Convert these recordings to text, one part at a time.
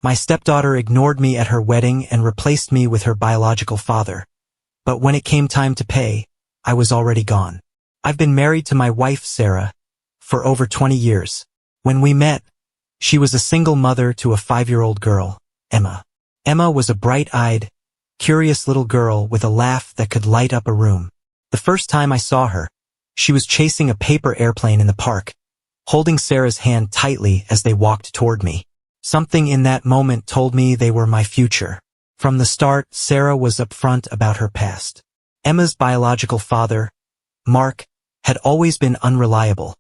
My stepdaughter ignored me at her wedding and replaced me with her biological father. But when it came time to pay, I was already gone. I've been married to my wife, Sarah, for over 20 years. When we met, she was a single mother to a 5-year-old girl, Emma. Emma was a bright-eyed, curious little girl with a laugh that could light up a room. The first time I saw her, she was chasing a paper airplane in the park, holding Sarah's hand tightly as they walked toward me. Something in that moment told me they were my future. From the start, Sarah was upfront about her past. Emma's biological father, Mark, had always been unreliable,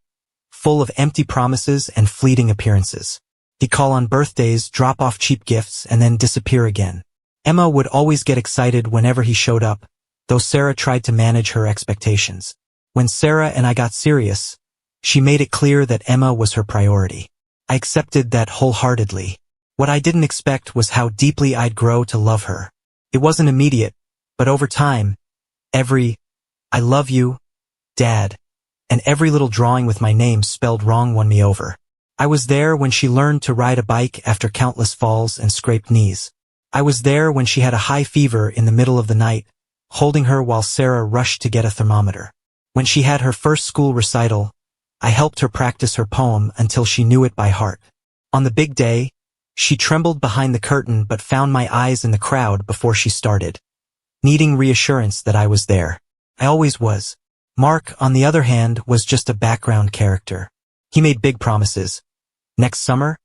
full of empty promises and fleeting appearances. He'd call on birthdays, drop off cheap gifts, and then disappear again. Emma would always get excited whenever he showed up, though Sarah tried to manage her expectations. When Sarah and I got serious, she made it clear that Emma was her priority. I accepted that wholeheartedly. What I didn't expect was how deeply I'd grow to love her. It wasn't immediate, but over time, every "I love you, Dad," and every little drawing with my name spelled wrong won me over. I was there when she learned to ride a bike after countless falls and scraped knees. I was there when she had a high fever in the middle of the night, holding her while Sarah rushed to get a thermometer. When she had her first school recital, I helped her practice her poem until she knew it by heart. On the big day, she trembled behind the curtain but found my eyes in the crowd before she started, needing reassurance that I was there. I always was. Mark, on the other hand, was just a background character. He made big promises. "Next summer,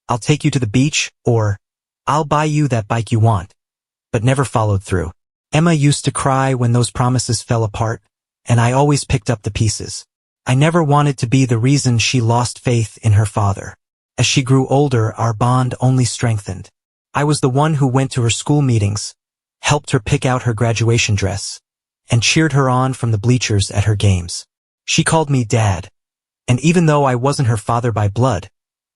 I'll take you to the beach," or "I'll buy you that bike you want," but never followed through. Emma used to cry when those promises fell apart, and I always picked up the pieces. I never wanted to be the reason she lost faith in her father. As she grew older, our bond only strengthened. I was the one who went to her school meetings, helped her pick out her graduation dress, and cheered her on from the bleachers at her games. She called me Dad, and even though I wasn't her father by blood,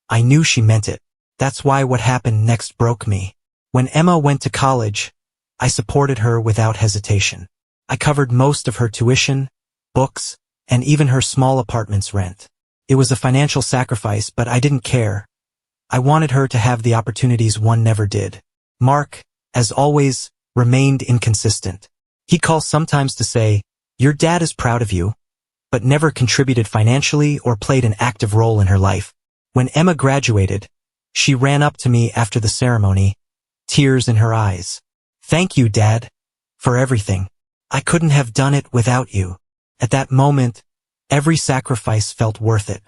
I knew she meant it. That's why what happened next broke me. When Emma went to college, I supported her without hesitation. I covered most of her tuition, books, and even her small apartment's rent. It was a financial sacrifice, but I didn't care. I wanted her to have the opportunities one never did. Mark, as always, remained inconsistent. He'd call sometimes to say, "Your dad is proud of you," but never contributed financially or played an active role in her life. When Emma graduated, she ran up to me after the ceremony, tears in her eyes. "Thank you, Dad, for everything. I couldn't have done it without you." At that moment, every sacrifice felt worth it.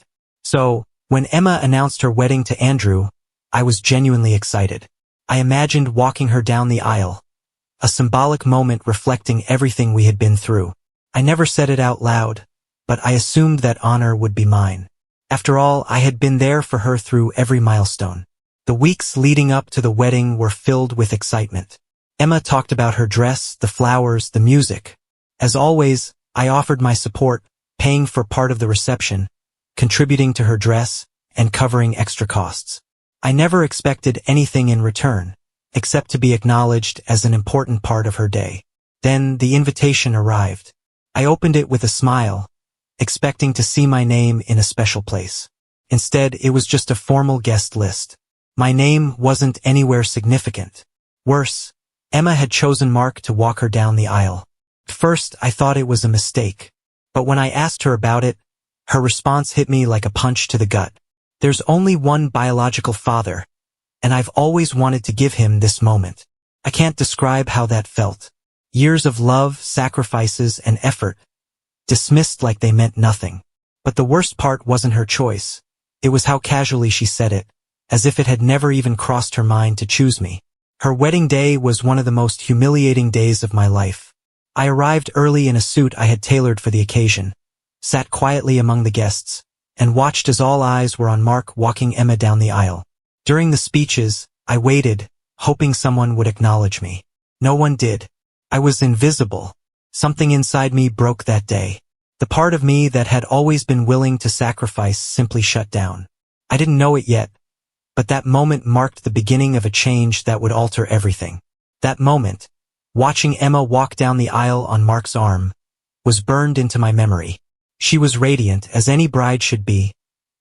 So, when Emma announced her wedding to Andrew, I was genuinely excited. I imagined walking her down the aisle, a symbolic moment reflecting everything we had been through. I never said it out loud, but I assumed that honor would be mine. After all, I had been there for her through every milestone. The weeks leading up to the wedding were filled with excitement. Emma talked about her dress, the flowers, the music. As always, I offered my support, paying for part of the reception, contributing to her dress, and covering extra costs. I never expected anything in return, except to be acknowledged as an important part of her day. Then the invitation arrived. I opened it with a smile, expecting to see my name in a special place. Instead, it was just a formal guest list. My name wasn't anywhere significant. Worse, Emma had chosen Mark to walk her down the aisle. At first, I thought it was a mistake, but when I asked her about it, her response hit me like a punch to the gut. "There's only one biological father, and I've always wanted to give him this moment." I can't describe how that felt. Years of love, sacrifices, and effort, dismissed like they meant nothing. But the worst part wasn't her choice. It was how casually she said it, as if it had never even crossed her mind to choose me. Her wedding day was one of the most humiliating days of my life. I arrived early in a suit I had tailored for the occasion, sat quietly among the guests, and watched as all eyes were on Mark walking Emma down the aisle. During the speeches, I waited, hoping someone would acknowledge me. No one did. I was invisible. Something inside me broke that day. The part of me that had always been willing to sacrifice simply shut down. I didn't know it yet, but that moment marked the beginning of a change that would alter everything. That moment, watching Emma walk down the aisle on Mark's arm, was burned into my memory. She was radiant, as any bride should be,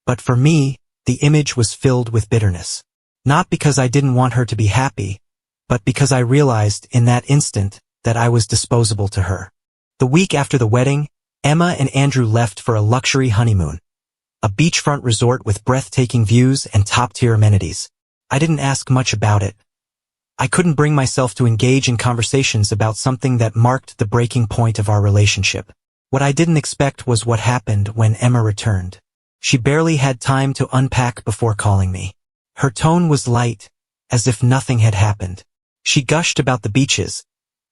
but for me, the image was filled with bitterness. Not because I didn't want her to be happy, but because I realized in that instant that I was disposable to her. The week after the wedding, Emma and Andrew left for a luxury honeymoon, a beachfront resort with breathtaking views and top-tier amenities. I didn't ask much about it. I couldn't bring myself to engage in conversations about something that marked the breaking point of our relationship. What I didn't expect was what happened when Emma returned. She barely had time to unpack before calling me. Her tone was light, as if nothing had happened. She gushed about the beaches,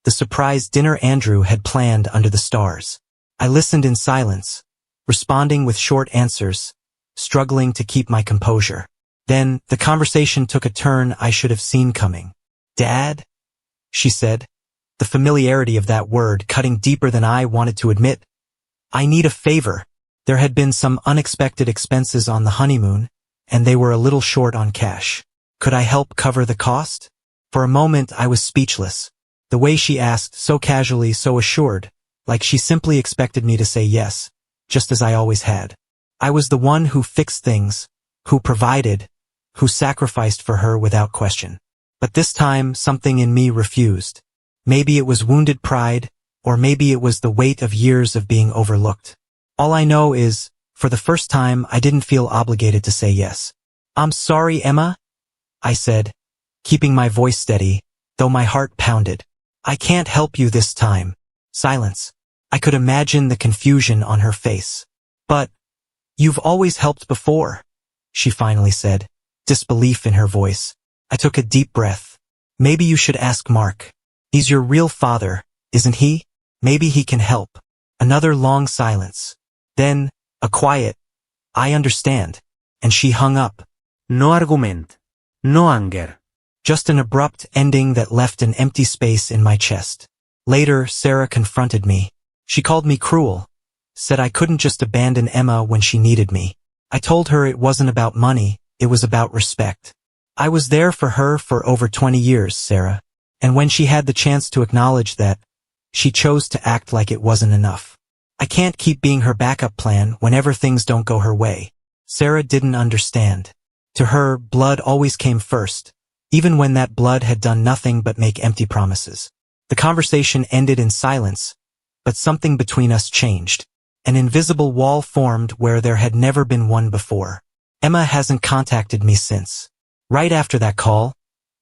the surprise dinner Andrew had planned under the stars. I listened in silence, responding with short answers, struggling to keep my composure. Then, the conversation took a turn I should have seen coming. "Dad?" she said, the familiarity of that word cutting deeper than I wanted to admit. "I need a favor." There had been some unexpected expenses on the honeymoon, and they were a little short on cash. Could I help cover the cost? For a moment I was speechless. The way she asked, so casually, so assured, like she simply expected me to say yes, just as I always had. I was the one who fixed things, who provided, who sacrificed for her without question. But this time, something in me refused. Maybe it was wounded pride, or maybe it was the weight of years of being overlooked. All I know is, for the first time, I didn't feel obligated to say yes. "I'm sorry, Emma," I said, keeping my voice steady, though my heart pounded. "I can't help you this time." Silence. I could imagine the confusion on her face. "But, you've always helped before," she finally said, disbelief in her voice. I took a deep breath. "Maybe you should ask Mark. He's your real father, isn't he? Maybe he can help." Another long silence. Then, a quiet, "I understand," and she hung up. No argument. No anger. Just an abrupt ending that left an empty space in my chest. Later, Sarah confronted me. She called me cruel, said I couldn't just abandon Emma when she needed me. I told her it wasn't about money, it was about respect. I was there for her for over 20 years, Sarah. And when she had the chance to acknowledge that, she chose to act like it wasn't enough. I can't keep being her backup plan whenever things don't go her way. Sarah didn't understand. To her, blood always came first, even when that blood had done nothing but make empty promises. The conversation ended in silence, but something between us changed. An invisible wall formed where there had never been one before. Emma hasn't contacted me since. Right after that call,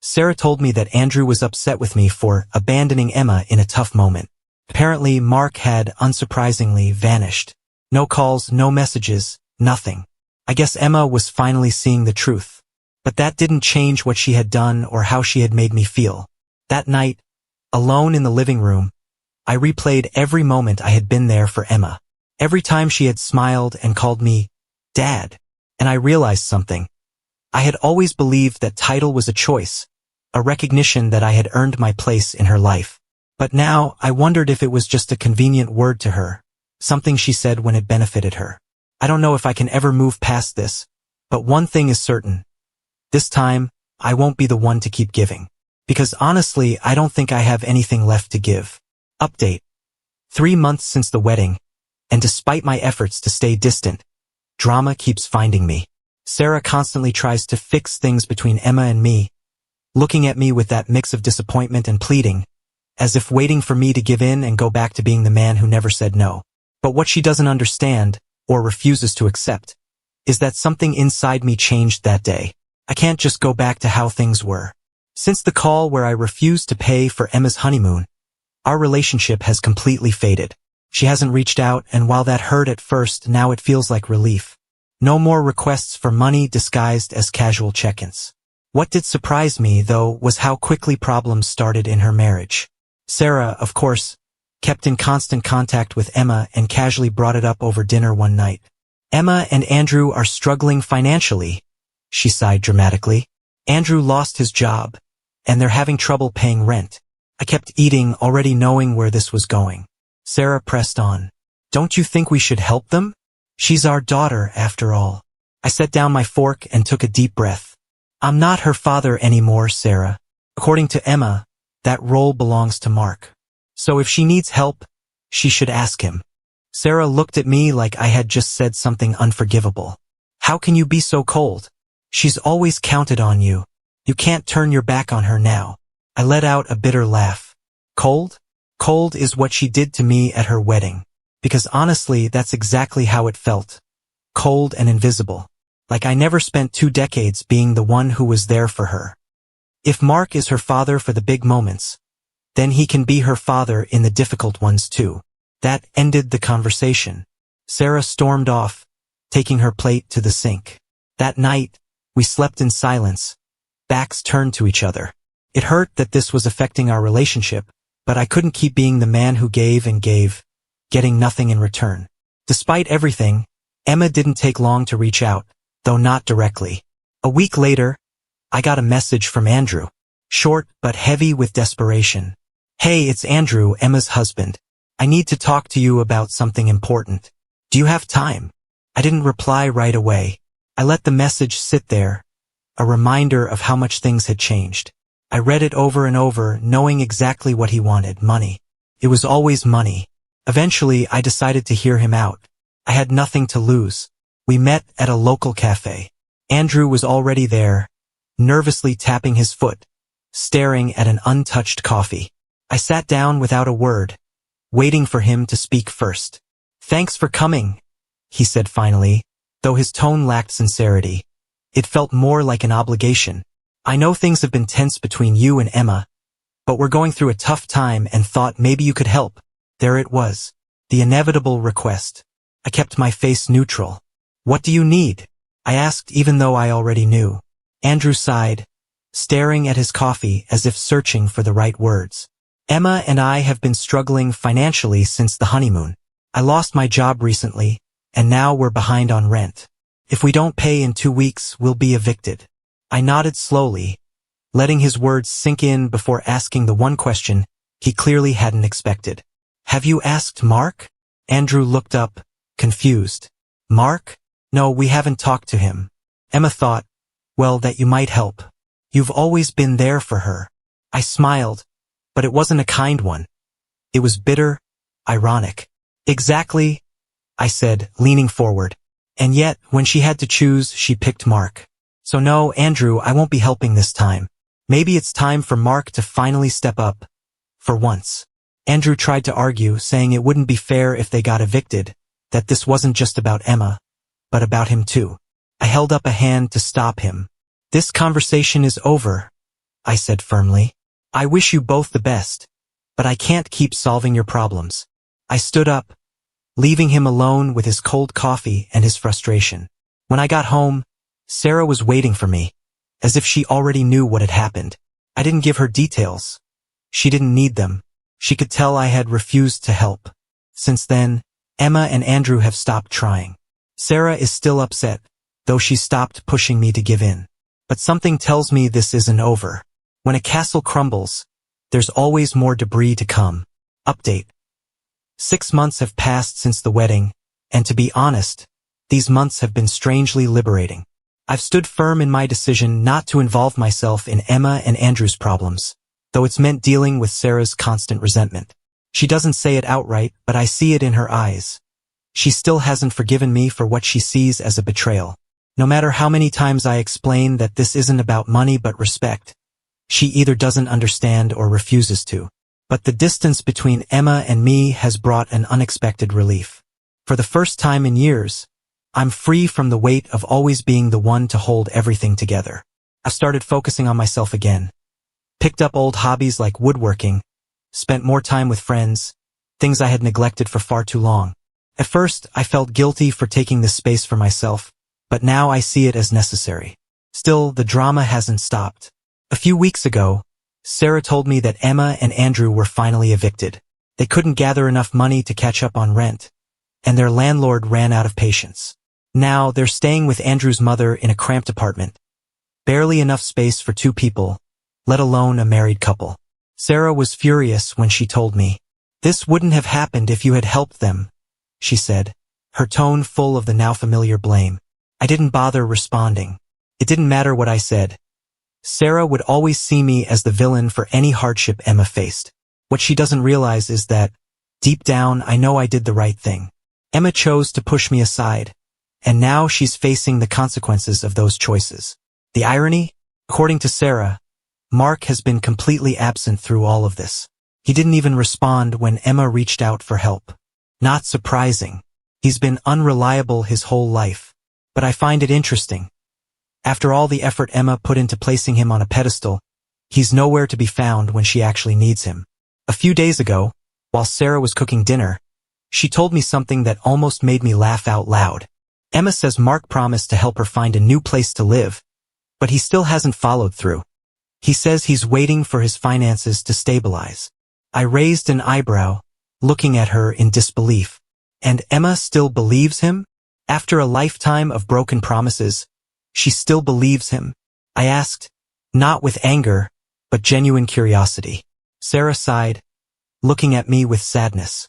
Sarah told me that Andrew was upset with me for abandoning Emma in a tough moment. Apparently, Mark had, unsurprisingly, vanished. No calls, no messages, nothing. I guess Emma was finally seeing the truth. But that didn't change what she had done or how she had made me feel. That night, alone in the living room, I replayed every moment I had been there for Emma. Every time she had smiled and called me Dad. And I realized something. I had always believed that title was a choice, a recognition that I had earned my place in her life. But now, I wondered if it was just a convenient word to her, something she said when it benefited her. I don't know if I can ever move past this, but one thing is certain. This time, I won't be the one to keep giving. Because honestly, I don't think I have anything left to give. Update. 3 months since the wedding, and despite my efforts to stay distant, drama keeps finding me. Sarah constantly tries to fix things between Emma and me, looking at me with that mix of disappointment and pleading, as if waiting for me to give in and go back to being the man who never said no. But what she doesn't understand, or refuses to accept, is that something inside me changed that day. I can't just go back to how things were. Since the call where I refused to pay for Emma's honeymoon, our relationship has completely faded. She hasn't reached out, and while that hurt at first, now it feels like relief. No more requests for money disguised as casual check-ins. What did surprise me, though, was how quickly problems started in her marriage. Sarah, of course, kept in constant contact with Emma and casually brought it up over dinner one night. "Emma and Andrew are struggling financially," she sighed dramatically. "Andrew lost his job, and they're having trouble paying rent." I kept eating, already knowing where this was going. Sarah pressed on. "Don't you think we should help them? She's our daughter, after all." I set down my fork and took a deep breath. "I'm not her father anymore, Sarah. According to Emma, that role belongs to Mark. So if she needs help, she should ask him." Sarah looked at me like I had just said something unforgivable. "How can you be so cold? She's always counted on you." You can't turn your back on her now. I let out a bitter laugh. Cold? Cold is what she did to me at her wedding. Because honestly, that's exactly how it felt. Cold and invisible. Like I never spent 2 decades being the one who was there for her. If Mark is her father for the big moments, then he can be her father in the difficult ones too. That ended the conversation. Sarah stormed off, taking her plate to the sink. That night, we slept in silence, backs turned to each other. It hurt that this was affecting our relationship, but I couldn't keep being the man who gave and gave, getting nothing in return. Despite everything, Emma didn't take long to reach out, though not directly. A week later, I got a message from Andrew. Short but heavy with desperation. Hey, it's Andrew, Emma's husband. I need to talk to you about something important. Do you have time? I didn't reply right away. I let the message sit there, a reminder of how much things had changed. I read it over and over, knowing exactly what he wanted, money. It was always money. Eventually, I decided to hear him out. I had nothing to lose. We met at a local cafe. Andrew was already there, nervously tapping his foot, staring at an untouched coffee. I sat down without a word, waiting for him to speak first. Thanks for coming, he said finally, though his tone lacked sincerity. It felt more like an obligation. I know things have been tense between you and Emma, but we're going through a tough time and thought maybe you could help. There it was, the inevitable request. I kept my face neutral. What do you need? I asked even though I already knew. Andrew sighed, staring at his coffee as if searching for the right words. Emma and I have been struggling financially since the honeymoon. I lost my job recently, and now we're behind on rent. If we don't pay in 2 weeks, we'll be evicted. I nodded slowly, letting his words sink in before asking the one question he clearly hadn't expected. Have you asked Mark? Andrew looked up, confused. Mark? No, we haven't talked to him. Emma thought, well, that you might help. You've always been there for her. I smiled, but it wasn't a kind one. It was bitter, ironic. Exactly, I said, leaning forward. And yet, when she had to choose, she picked Mark. So no, Andrew, I won't be helping this time. Maybe it's time for Mark to finally step up. For once. Andrew tried to argue, saying it wouldn't be fair if they got evicted, that this wasn't just about Emma, but about him too. I held up a hand to stop him. This conversation is over, I said firmly. I wish you both the best, but I can't keep solving your problems. I stood up, leaving him alone with his cold coffee and his frustration. When I got home, Sarah was waiting for me, as if she already knew what had happened. I didn't give her details. She didn't need them. She could tell I had refused to help. Since then, Emma and Andrew have stopped trying. Sarah is still upset, though she stopped pushing me to give in. But something tells me this isn't over. When a castle crumbles, there's always more debris to come. Update. 6 months have passed since the wedding, and to be honest, these months have been strangely liberating. I've stood firm in my decision not to involve myself in Emma and Andrew's problems, though it's meant dealing with Sarah's constant resentment. She doesn't say it outright, but I see it in her eyes. She still hasn't forgiven me for what she sees as a betrayal. No matter how many times I explain that this isn't about money but respect, she either doesn't understand or refuses to. But the distance between Emma and me has brought an unexpected relief. For the first time in years, I'm free from the weight of always being the one to hold everything together. I've started focusing on myself again. Picked up old hobbies like woodworking, spent more time with friends, things I had neglected for far too long. At first, I felt guilty for taking this space for myself, but now I see it as necessary. Still, the drama hasn't stopped. A few weeks ago, Sarah told me that Emma and Andrew were finally evicted. They couldn't gather enough money to catch up on rent, and their landlord ran out of patience. Now, they're staying with Andrew's mother in a cramped apartment. Barely enough space for 2 people, let alone a married couple. Sarah was furious when she told me. This wouldn't have happened if you had helped them, she said, her tone full of the now familiar blame. I didn't bother responding. It didn't matter what I said. Sarah would always see me as the villain for any hardship Emma faced. What she doesn't realize is that, deep down, I know I did the right thing. Emma chose to push me aside, and now she's facing the consequences of those choices. The irony? According to Sarah, Mark has been completely absent through all of this. He didn't even respond when Emma reached out for help. Not surprising. He's been unreliable his whole life. But I find it interesting. After all the effort Emma put into placing him on a pedestal, he's nowhere to be found when she actually needs him. A few days ago, while Sarah was cooking dinner, she told me something that almost made me laugh out loud. Emma says Mark promised to help her find a new place to live, but he still hasn't followed through. He says he's waiting for his finances to stabilize. I raised an eyebrow, looking at her in disbelief. And Emma still believes him? After a lifetime of broken promises, she still believes him? I asked, not with anger, but genuine curiosity. Sarah sighed, looking at me with sadness.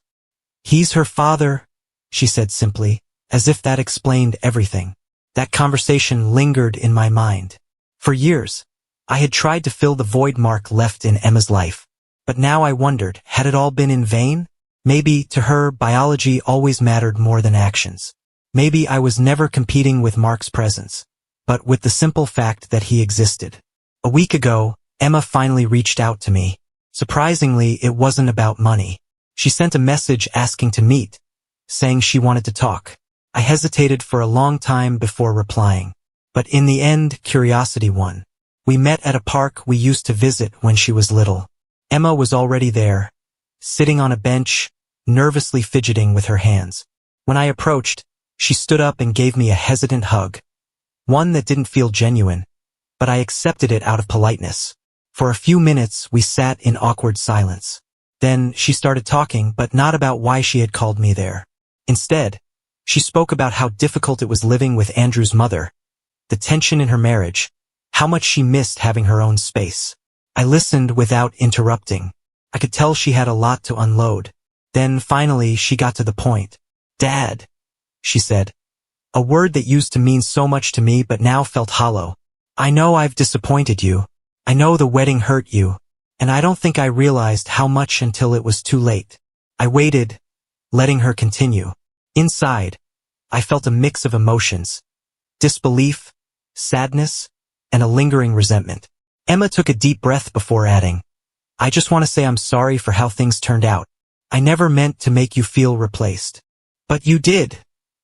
He's her father, she said simply, as if that explained everything. That conversation lingered in my mind. For years, I had tried to fill the void Mark left in Emma's life. But now I wondered, had it all been in vain? Maybe, to her, biology always mattered more than actions. Maybe I was never competing with Mark's presence, but with the simple fact that he existed. A week ago, Emma finally reached out to me. Surprisingly, it wasn't about money. She sent a message asking to meet, saying she wanted to talk. I hesitated for a long time before replying. But in the end, curiosity won. We met at a park we used to visit when she was little. Emma was already there, sitting on a bench, nervously fidgeting with her hands. When I approached, she stood up and gave me a hesitant hug. One that didn't feel genuine, but I accepted it out of politeness. For a few minutes, we sat in awkward silence. Then she started talking, but not about why she had called me there. Instead, she spoke about how difficult it was living with Andrew's mother, the tension in her marriage, how much she missed having her own space. I listened without interrupting. I could tell she had a lot to unload. Then finally she got to the point. Dad, she said. A word that used to mean so much to me but now felt hollow. I know I've disappointed you. I know the wedding hurt you. And I don't think I realized how much until it was too late. I waited, letting her continue. Inside, I felt a mix of emotions. Disbelief, sadness, and a lingering resentment. Emma took a deep breath before adding, I just want to say I'm sorry for how things turned out. I never meant to make you feel replaced. But you did,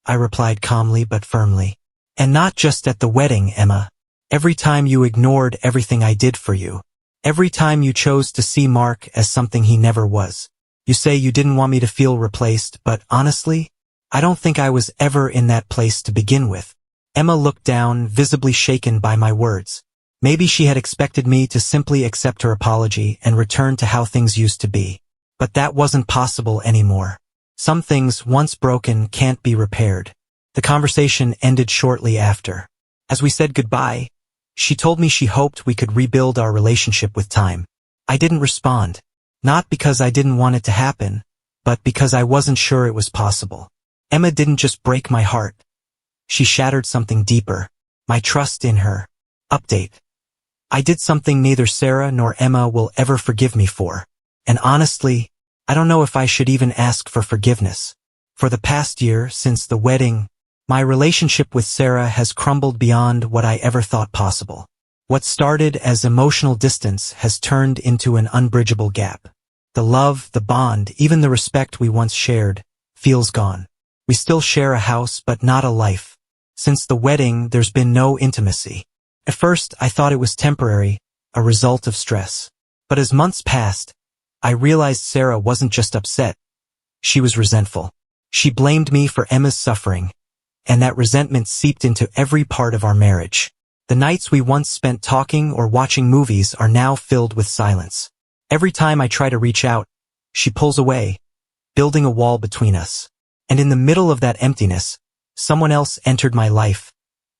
I replied calmly but firmly. And not just at the wedding, Emma. Every time you ignored everything I did for you. Every time you chose to see Mark as something he never was. You say you didn't want me to feel replaced, but honestly, I don't think I was ever in that place to begin with. Emma looked down, visibly shaken by my words. Maybe she had expected me to simply accept her apology and return to how things used to be. But that wasn't possible anymore. Some things, once broken, can't be repaired. The conversation ended shortly after. As we said goodbye, she told me she hoped we could rebuild our relationship with time. I didn't respond. Not because I didn't want it to happen, but because I wasn't sure it was possible. Emma didn't just break my heart. She shattered something deeper. My trust in her. Update. I did something neither Sarah nor Emma will ever forgive me for. And honestly, I don't know if I should even ask for forgiveness. For the past year, since the wedding, my relationship with Sarah has crumbled beyond what I ever thought possible. What started as emotional distance has turned into an unbridgeable gap. The love, the bond, even the respect we once shared, feels gone. We still share a house, but not a life. Since the wedding, there's been no intimacy. At first, I thought it was temporary, a result of stress. But as months passed, I realized Sarah wasn't just upset. She was resentful. She blamed me for Emma's suffering, and that resentment seeped into every part of our marriage. The nights we once spent talking or watching movies are now filled with silence. Every time I try to reach out, she pulls away, building a wall between us. And in the middle of that emptiness, someone else entered my life.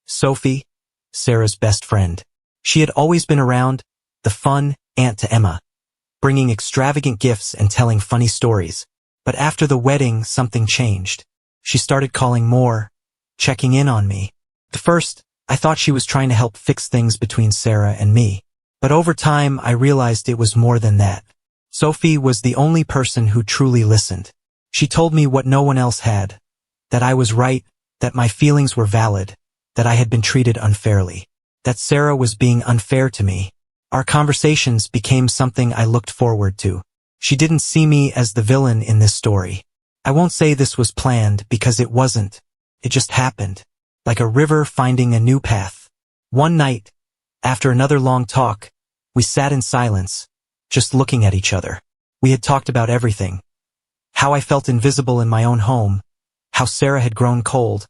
Sophie, Sarah's best friend. She had always been around, the fun aunt to Emma, bringing extravagant gifts and telling funny stories. But after the wedding, something changed. She started calling more, checking in on me. At first, I thought she was trying to help fix things between Sarah and me. But over time, I realized it was more than that. Sophie was the only person who truly listened. She told me what no one else had, that I was right, that my feelings were valid, that I had been treated unfairly. that Sarah was being unfair to me. Our conversations became something I looked forward to. She didn't see me as the villain in this story. I won't say this was planned because it wasn't. It just happened. Like a river finding a new path. One night, after another long talk, we sat in silence, just looking at each other. We had talked about everything. How I felt invisible in my own home, how Sarah had grown cold,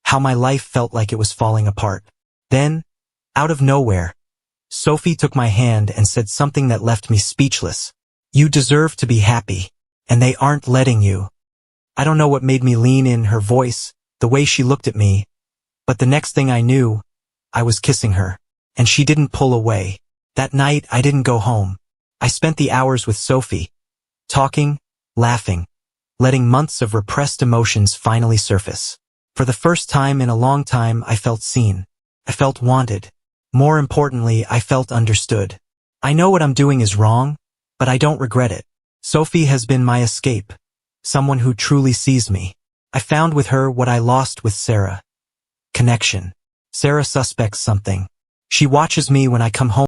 how my life felt like it was falling apart. Then, out of nowhere, Sophie took my hand and said something that left me speechless. You deserve to be happy, and they aren't letting you. I don't know what made me lean in, her voice, the way she looked at me, but the next thing I knew, I was kissing her, and she didn't pull away. That night, I didn't go home. I spent the hours with Sophie, talking, laughing, letting months of repressed emotions finally surface. For the first time in a long time, I felt seen. I felt wanted. More importantly, I felt understood. I know what I'm doing is wrong, but I don't regret it. Sophie has been my escape, someone who truly sees me. I found with her what I lost with Sarah. Connection. Sarah suspects something. She watches me when I come home